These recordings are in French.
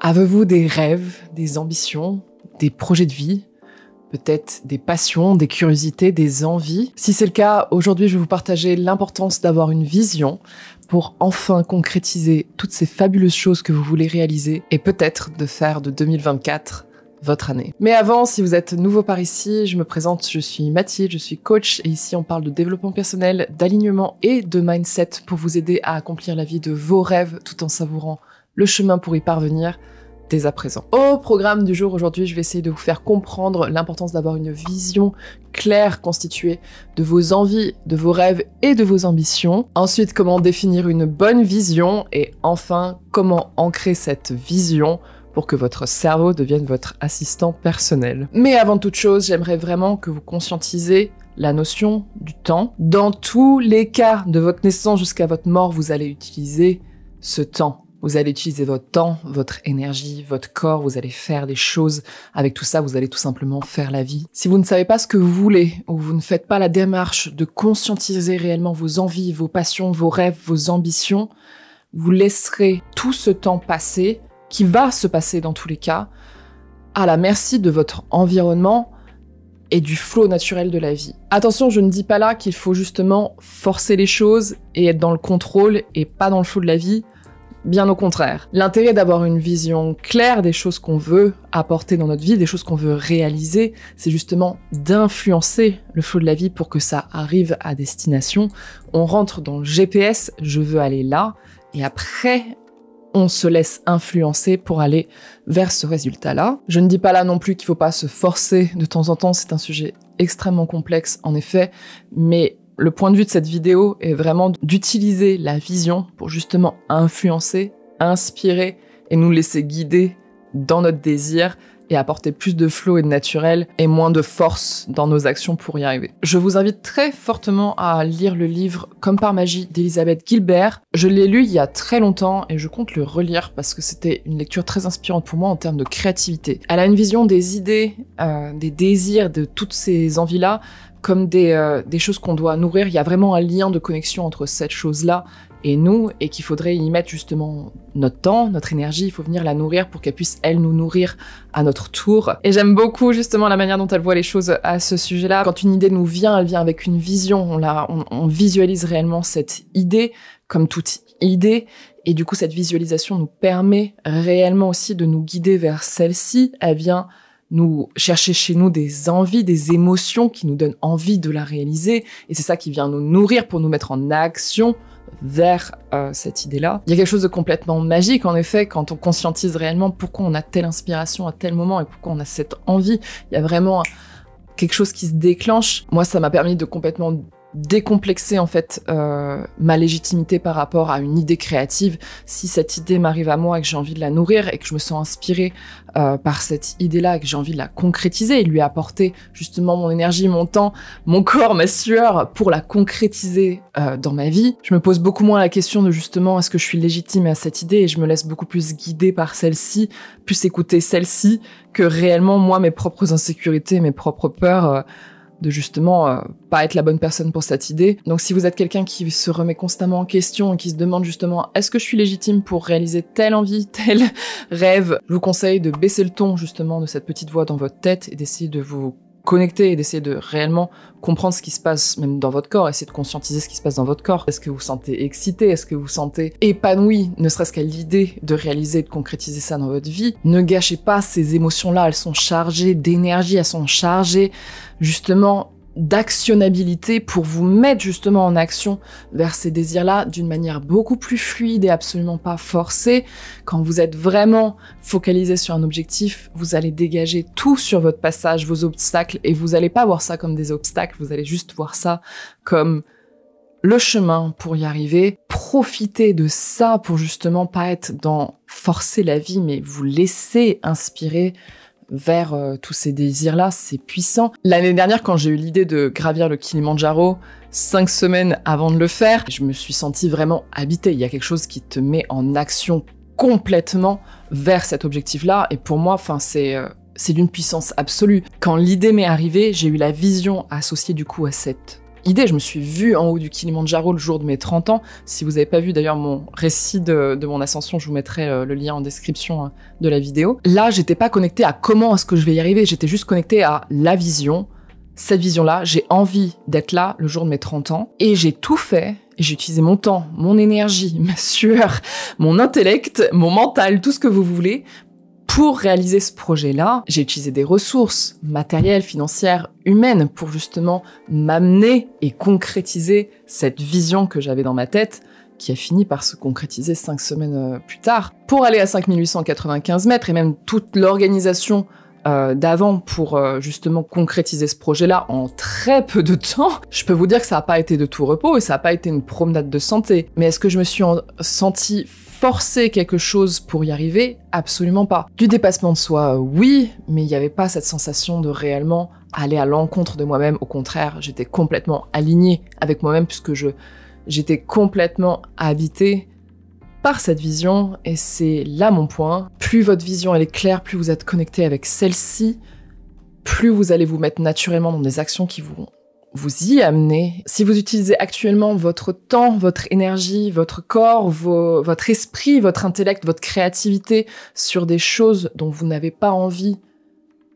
Avez-vous des rêves, des ambitions, des projets de vie, peut-être des passions, des curiosités, des envies? Si c'est le cas, aujourd'hui je vais vous partager l'importance d'avoir une vision pour enfin concrétiser toutes ces fabuleuses choses que vous voulez réaliser et peut-être de faire de 2024 votre année. Mais avant, si vous êtes nouveau par ici, je me présente, je suis Mathilde, je suis coach et ici on parle de développement personnel, d'alignement et de mindset pour vous aider à accomplir la vie de vos rêves tout en savourant le chemin pour y parvenir dès à présent. Au programme du jour aujourd'hui, je vais essayer de vous faire comprendre l'importance d'avoir une vision claire constituée de vos envies, de vos rêves et de vos ambitions. Ensuite, comment définir une bonne vision et enfin, comment ancrer cette vision pour que votre cerveau devienne votre assistant personnel. Mais avant toute chose, j'aimerais vraiment que vous conscientisez la notion du temps. Dans tous les cas, de votre naissance jusqu'à votre mort, vous allez utiliser ce temps. Vous allez utiliser votre temps, votre énergie, votre corps, vous allez faire des choses. Avec tout ça, vous allez tout simplement faire la vie. Si vous ne savez pas ce que vous voulez, ou vous ne faites pas la démarche de conscientiser réellement vos envies, vos passions, vos rêves, vos ambitions, vous laisserez tout ce temps passer, qui va se passer dans tous les cas, à la merci de votre environnement et du flot naturel de la vie. Attention, je ne dis pas là qu'il faut justement forcer les choses et être dans le contrôle et pas dans le flot de la vie. Bien au contraire. L'intérêt d'avoir une vision claire des choses qu'on veut apporter dans notre vie, des choses qu'on veut réaliser, c'est justement d'influencer le flot de la vie pour que ça arrive à destination. On rentre dans le GPS, je veux aller là, et après, on se laisse influencer pour aller vers ce résultat-là. Je ne dis pas là non plus qu'il ne faut pas se forcer de temps en temps, c'est un sujet extrêmement complexe en effet, mais le point de vue de cette vidéo est vraiment d'utiliser la vision pour justement influencer, inspirer et nous laisser guider dans notre désir et apporter plus de flow et de naturel et moins de force dans nos actions pour y arriver. Je vous invite très fortement à lire le livre Comme par magie d'Elizabeth Gilbert. Je l'ai lu il y a très longtemps et je compte le relire parce que c'était une lecture très inspirante pour moi en termes de créativité. Elle a une vision des idées, des désirs, de toutes ces envies-là comme des choses qu'on doit nourrir. Il y a vraiment un lien de connexion entre cette chose-là et nous, et qu'il faudrait y mettre justement notre temps, notre énergie, il faut venir la nourrir pour qu'elle puisse, elle, nous nourrir à notre tour. Et j'aime beaucoup justement la manière dont elle voit les choses à ce sujet-là. Quand une idée nous vient, elle vient avec une vision, on visualise réellement cette idée comme toute idée, et du coup cette visualisation nous permet réellement aussi de nous guider vers celle-ci. Elle vient nous chercher chez nous des envies, des émotions qui nous donnent envie de la réaliser, et c'est ça qui vient nous nourrir pour nous mettre en action vers cette idée-là. Il y a quelque chose de complètement magique, en effet, quand on conscientise réellement pourquoi on a telle inspiration à tel moment et pourquoi on a cette envie. Il y a vraiment quelque chose qui se déclenche. Moi, ça m'a permis de complètement décomplexer en fait ma légitimité par rapport à une idée créative. Si cette idée m'arrive à moi et que j'ai envie de la nourrir et que je me sens inspirée par cette idée-là et que j'ai envie de la concrétiser et lui apporter justement mon énergie, mon temps, mon corps, ma sueur pour la concrétiser dans ma vie, je me pose beaucoup moins la question de justement est-ce que je suis légitime à cette idée et je me laisse beaucoup plus guider par celle-ci, plus écouter celle-ci que réellement moi mes propres insécurités, mes propres peurs de justement pas être la bonne personne pour cette idée. Donc si vous êtes quelqu'un qui se remet constamment en question et qui se demande justement est-ce que je suis légitime pour réaliser telle envie, tel rêve, je vous conseille de baisser le ton justement de cette petite voix dans votre tête et d'essayer de vous connecter et d'essayer de réellement comprendre ce qui se passe même dans votre corps, essayer de conscientiser ce qui se passe dans votre corps. Est-ce que vous vous sentez excité? Est-ce que vous vous sentez épanoui, ne serait-ce qu'à l'idée de réaliser, de concrétiser ça dans votre vie? Ne gâchez pas ces émotions-là, elles sont chargées d'énergie, elles sont chargées justement d'actionnabilité pour vous mettre justement en action vers ces désirs-là d'une manière beaucoup plus fluide et absolument pas forcée. Quand vous êtes vraiment focalisé sur un objectif, vous allez dégager tout sur votre passage, vos obstacles, et vous allez pas voir ça comme des obstacles, vous allez juste voir ça comme le chemin pour y arriver. Profitez de ça pour justement pas être dans forcer la vie, mais vous laisser inspirer vers tous ces désirs-là, c'est puissant. L'année dernière, quand j'ai eu l'idée de gravir le Kilimandjaro, 5 semaines avant de le faire, je me suis sentie vraiment habitée. Il y a quelque chose qui te met en action complètement vers cet objectif-là, et pour moi, c'est d'une puissance absolue. Quand l'idée m'est arrivée, j'ai eu la vision associée du coup à cette idée. Je me suis vue en haut du Kilimandjaro le jour de mes 30 ans. Si vous n'avez pas vu d'ailleurs mon récit de mon ascension, je vous mettrai le lien en description de la vidéo. Là, j'étais pas connectée à comment est-ce que je vais y arriver, j'étais juste connectée à la vision. Cette vision-là, j'ai envie d'être là le jour de mes 30 ans. Et j'ai tout fait, et j'ai utilisé mon temps, mon énergie, ma sueur, mon intellect, mon mental, tout ce que vous voulez, pour réaliser ce projet-là. J'ai utilisé des ressources matérielles, financières, humaines, pour justement m'amener et concrétiser cette vision que j'avais dans ma tête, qui a fini par se concrétiser 5 semaines plus tard. Pour aller à 5895 mètres, et même toute l'organisation d'avant pour justement concrétiser ce projet-là en très peu de temps, je peux vous dire que ça n'a pas été de tout repos et ça n'a pas été une promenade de santé. Mais est-ce que je me suis sentie forcer quelque chose pour y arriver? Absolument pas. Du dépassement de soi, oui, mais il n'y avait pas cette sensation de réellement aller à l'encontre de moi-même. Au contraire, j'étais complètement alignée avec moi-même puisque j'étais complètement habitée par cette vision, et c'est là mon point. Plus votre vision elle est claire, plus vous êtes connecté avec celle-ci, plus vous allez vous mettre naturellement dans des actions qui vont vous y amener. Si vous utilisez actuellement votre temps, votre énergie, votre corps, votre esprit, votre intellect, votre créativité sur des choses dont vous n'avez pas envie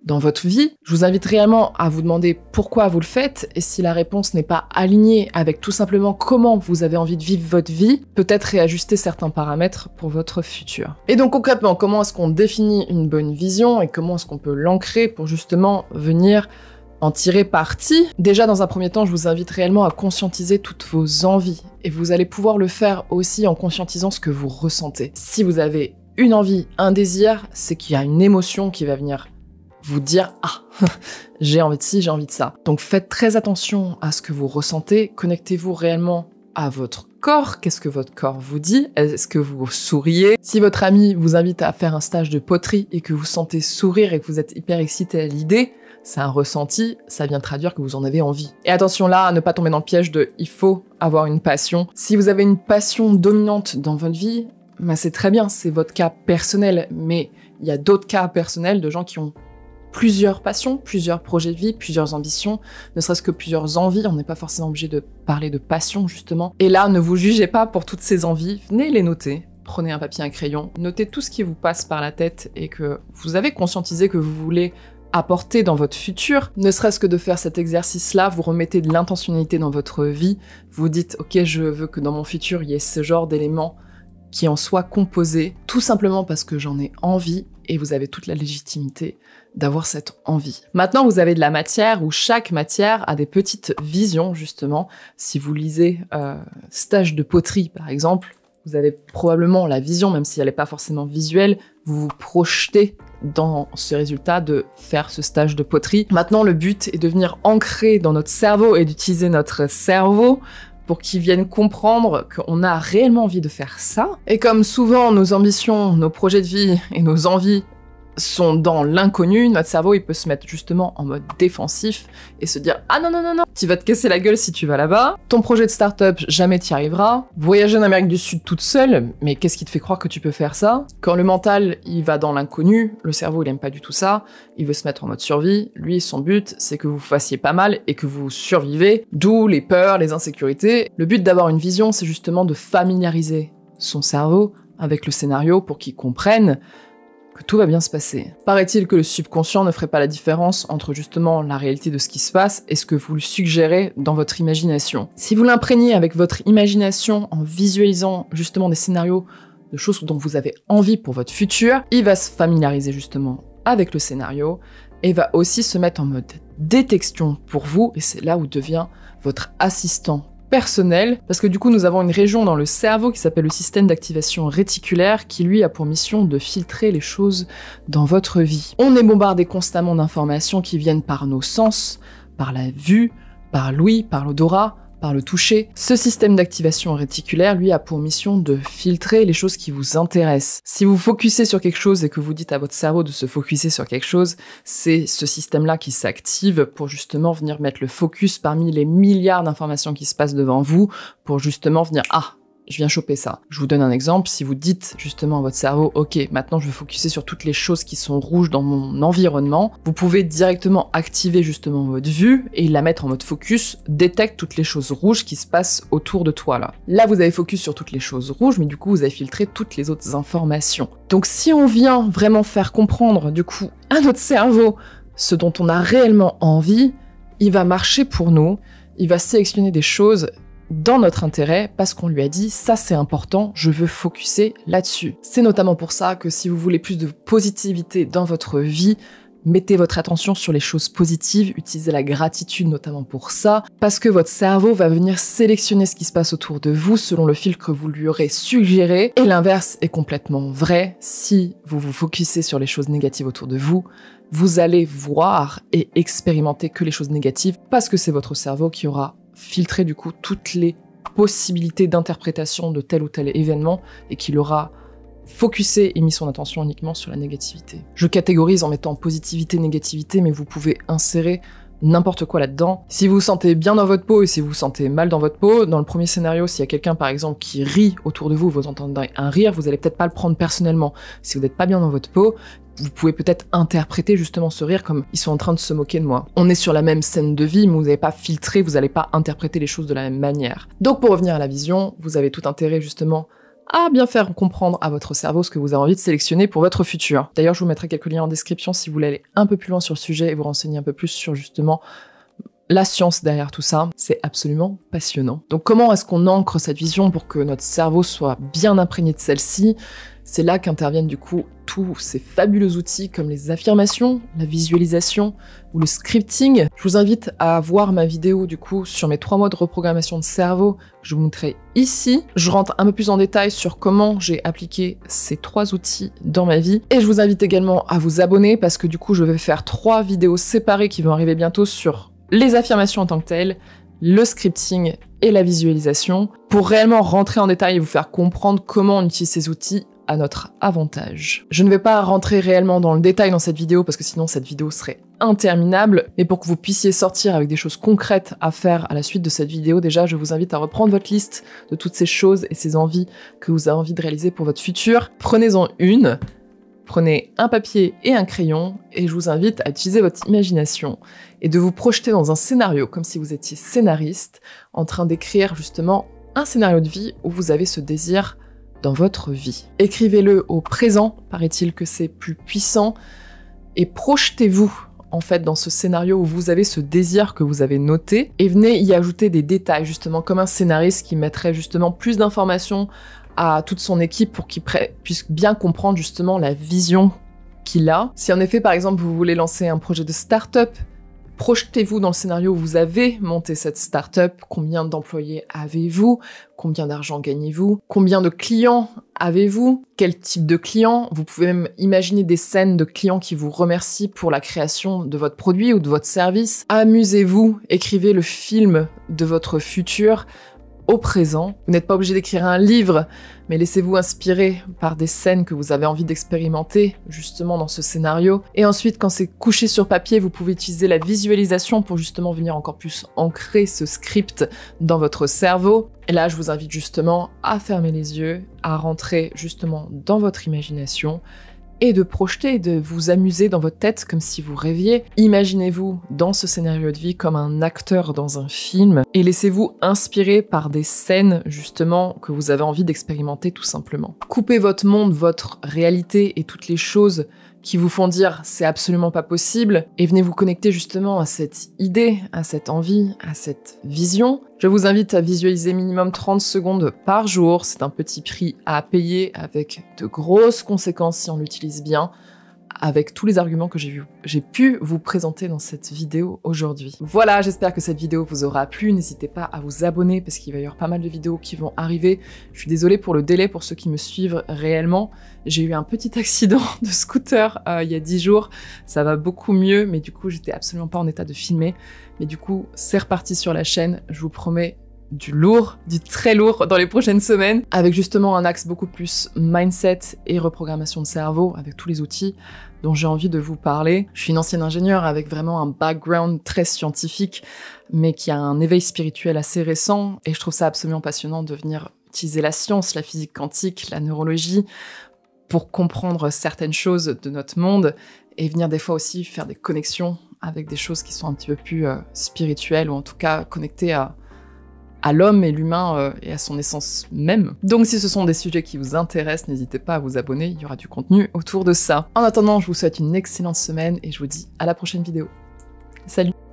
dans votre vie, je vous invite réellement à vous demander pourquoi vous le faites, et si la réponse n'est pas alignée avec tout simplement comment vous avez envie de vivre votre vie, peut-être réajuster certains paramètres pour votre futur. Et donc concrètement, comment est-ce qu'on définit une bonne vision et comment est-ce qu'on peut l'ancrer pour justement venir en tirer parti? Déjà, dans un premier temps, je vous invite réellement à conscientiser toutes vos envies, et vous allez pouvoir le faire aussi en conscientisant ce que vous ressentez. Si vous avez une envie, un désir, c'est qu'il y a une émotion qui va venir vous dire « Ah, j'ai envie de ci, j'ai envie de ça ». Donc faites très attention à ce que vous ressentez, connectez-vous réellement à votre corps, qu'est-ce que votre corps vous dit, est-ce que vous souriez? Si votre ami vous invite à faire un stage de poterie et que vous sentez sourire et que vous êtes hyper excité à l'idée, c'est un ressenti, ça vient traduire que vous en avez envie. Et attention là, à ne pas tomber dans le piège de « il faut avoir une passion ». Si vous avez une passion dominante dans votre vie, bah c'est très bien, c'est votre cas personnel, mais il y a d'autres cas personnels de gens qui ont plusieurs passions, plusieurs projets de vie, plusieurs ambitions, ne serait-ce que plusieurs envies. On n'est pas forcément obligé de parler de passion, justement. Et là, ne vous jugez pas pour toutes ces envies, venez les noter. Prenez un papier, un crayon, notez tout ce qui vous passe par la tête et que vous avez conscientisé que vous voulez apporter dans votre futur. Ne serait-ce que de faire cet exercice-là, vous remettez de l'intentionnalité dans votre vie, vous dites « Ok, je veux que dans mon futur, il y ait ce genre d'éléments qui en soient composés, tout simplement parce que j'en ai envie », et vous avez toute la légitimité d'avoir cette envie. Maintenant, vous avez de la matière où chaque matière a des petites visions, justement. Si vous lisez Stage de poterie, par exemple, vous avez probablement la vision, même si elle n'est pas forcément visuelle, vous vous projetez dans ce résultat de faire ce stage de poterie. Maintenant, le but est de venir ancrer dans notre cerveau et d'utiliser notre cerveau pour qu'ils viennent comprendre qu'on a réellement envie de faire ça. Et comme souvent, nos ambitions, nos projets de vie et nos envies sont dans l'inconnu, notre cerveau il peut se mettre justement en mode défensif et se dire « Ah non, non, non, non, tu vas te casser la gueule si tu vas là-bas, ton projet de start-up, jamais t'y arriveras, voyager en Amérique du Sud toute seule, mais qu'est-ce qui te fait croire que tu peux faire ça ?» Quand le mental, il va dans l'inconnu, le cerveau il aime pas du tout ça, il veut se mettre en mode survie, lui son but c'est que vous fassiez pas mal et que vous survivez, d'où les peurs, les insécurités. Le but d'avoir une vision, c'est justement de familiariser son cerveau avec le scénario pour qu'il comprenne que tout va bien se passer. Paraît-il que le subconscient ne ferait pas la différence entre justement la réalité de ce qui se passe et ce que vous lui suggérez dans votre imagination. Si vous l'imprégnez avec votre imagination en visualisant justement des scénarios de choses dont vous avez envie pour votre futur, il va se familiariser justement avec le scénario et va aussi se mettre en mode détection pour vous, et c'est là où devient votre assistant personnel, parce que du coup nous avons une région dans le cerveau qui s'appelle le système d'activation réticulaire qui lui a pour mission de filtrer les choses dans votre vie. On est bombardé constamment d'informations qui viennent par nos sens, par la vue, par l'ouïe, par l'odorat, par le toucher. Ce système d'activation réticulaire, lui, a pour mission de filtrer les choses qui vous intéressent. Si vous focussez sur quelque chose et que vous dites à votre cerveau de se focuser sur quelque chose, c'est ce système-là qui s'active pour justement venir mettre le focus parmi les milliards d'informations qui se passent devant vous, pour justement venir « Ah, je viens choper ça. Je vous donne un exemple, si vous dites justement à votre cerveau, ok, maintenant je veux focuser sur toutes les choses qui sont rouges dans mon environnement, vous pouvez directement activer justement votre vue et la mettre en mode focus, détecte toutes les choses rouges qui se passent autour de toi là. Là, vous avez focus sur toutes les choses rouges, mais du coup, vous avez filtré toutes les autres informations. Donc si on vient vraiment faire comprendre du coup à notre cerveau ce dont on a réellement envie, il va marcher pour nous, il va sélectionner des choses dans notre intérêt parce qu'on lui a dit ça c'est important, je veux focuser là-dessus. C'est notamment pour ça que si vous voulez plus de positivité dans votre vie, mettez votre attention sur les choses positives, utilisez la gratitude notamment pour ça, parce que votre cerveau va venir sélectionner ce qui se passe autour de vous selon le filtre que vous lui aurez suggéré, et l'inverse est complètement vrai. Si vous vous focussez sur les choses négatives autour de vous, vous allez voir et expérimenter que les choses négatives, parce que c'est votre cerveau qui aura filtré du coup toutes les possibilités d'interprétation de tel ou tel événement et qu'il aura focusé et mis son attention uniquement sur la négativité. Je catégorise en mettant positivité, négativité, mais vous pouvez insérer n'importe quoi là-dedans. Si vous vous sentez bien dans votre peau et si vous vous sentez mal dans votre peau, dans le premier scénario, s'il y a quelqu'un par exemple qui rit autour de vous, vous entendez un rire, vous allez peut-être pas le prendre personnellement. Si vous n'êtes pas bien dans votre peau, vous pouvez peut-être interpréter justement ce rire comme ils sont en train de se moquer de moi. On est sur la même scène de vie, mais vous n'avez pas filtré, vous n'allez pas interpréter les choses de la même manière. Donc pour revenir à la vision, vous avez tout intérêt justement à bien faire comprendre à votre cerveau ce que vous avez envie de sélectionner pour votre futur. D'ailleurs, je vous mettrai quelques liens en description si vous voulez aller un peu plus loin sur le sujet et vous renseigner un peu plus sur justement la science derrière tout ça. C'est absolument passionnant. Donc comment est-ce qu'on ancre cette vision pour que notre cerveau soit bien imprégné de celle-ci ? C'est là qu'interviennent du coup tous ces fabuleux outils comme les affirmations, la visualisation ou le scripting. Je vous invite à voir ma vidéo du coup sur mes 3 mois de reprogrammation de cerveau que je vous montrerai ici. Je rentre un peu plus en détail sur comment j'ai appliqué ces 3 outils dans ma vie. Et je vous invite également à vous abonner parce que du coup je vais faire 3 vidéos séparées qui vont arriver bientôt sur les affirmations en tant que telles, le scripting et la visualisation pour réellement rentrer en détail et vous faire comprendre comment on utilise ces outils à notre avantage. Je ne vais pas rentrer réellement dans le détail dans cette vidéo parce que sinon cette vidéo serait interminable, mais pour que vous puissiez sortir avec des choses concrètes à faire à la suite de cette vidéo, déjà je vous invite à reprendre votre liste de toutes ces choses et ces envies que vous avez envie de réaliser pour votre futur. Prenez-en une, prenez un papier et un crayon et je vous invite à utiliser votre imagination et de vous projeter dans un scénario comme si vous étiez scénariste en train d'écrire justement un scénario de vie où vous avez ce désir dans votre vie. Écrivez-le au présent, paraît-il que c'est plus puissant, et projetez-vous en fait dans ce scénario où vous avez ce désir que vous avez noté, et venez y ajouter des détails, justement comme un scénariste qui mettrait justement plus d'informations à toute son équipe pour qu'il puisse bien comprendre justement la vision qu'il a. Si en effet par exemple vous voulez lancer un projet de start-up, projetez-vous dans le scénario où vous avez monté cette start-up, combien d'employés avez-vous, combien d'argent gagnez-vous, combien de clients avez-vous, quel type de clients, vous pouvez même imaginer des scènes de clients qui vous remercient pour la création de votre produit ou de votre service. Amusez-vous, écrivez le film de votre futur au présent. Vous n'êtes pas obligé d'écrire un livre, mais laissez-vous inspirer par des scènes que vous avez envie d'expérimenter, justement dans ce scénario. Et ensuite, quand c'est couché sur papier, vous pouvez utiliser la visualisation pour justement venir encore plus ancrer ce script dans votre cerveau. Et là, je vous invite justement à fermer les yeux, à rentrer justement dans votre imagination et de projeter, de vous amuser dans votre tête comme si vous rêviez. Imaginez-vous dans ce scénario de vie comme un acteur dans un film et laissez-vous inspirer par des scènes justement que vous avez envie d'expérimenter tout simplement. Coupez votre monde, votre réalité et toutes les choses qui vous font dire c'est absolument pas possible et venez vous connecter justement à cette idée, à cette envie, à cette vision. Je vous invite à visualiser minimum 30 secondes par jour. C'est un petit prix à payer avec de grosses conséquences si on l'utilise bien, avec tous les arguments que j'ai pu vous présenter dans cette vidéo aujourd'hui. Voilà, j'espère que cette vidéo vous aura plu. N'hésitez pas à vous abonner parce qu'il va y avoir pas mal de vidéos qui vont arriver. Je suis désolée pour le délai pour ceux qui me suivent réellement. J'ai eu un petit accident de scooter il y a 10 jours. Ça va beaucoup mieux, mais du coup, j'étais absolument pas en état de filmer. Mais du coup, c'est reparti sur la chaîne. Je vous promets du lourd, du très lourd dans les prochaines semaines, avec justement un axe beaucoup plus mindset et reprogrammation de cerveau, avec tous les outils dont j'ai envie de vous parler. Je suis une ancienne ingénieure avec vraiment un background très scientifique, mais qui a un éveil spirituel assez récent, et je trouve ça absolument passionnant de venir utiliser la science, la physique quantique, la neurologie pour comprendre certaines choses de notre monde et venir des fois aussi faire des connexions avec des choses qui sont un petit peu plus spirituelles ou en tout cas connectées à l'homme et l'humain et à son essence même. Donc si ce sont des sujets qui vous intéressent, n'hésitez pas à vous abonner, il y aura du contenu autour de ça. En attendant, je vous souhaite une excellente semaine et je vous dis à la prochaine vidéo. Salut!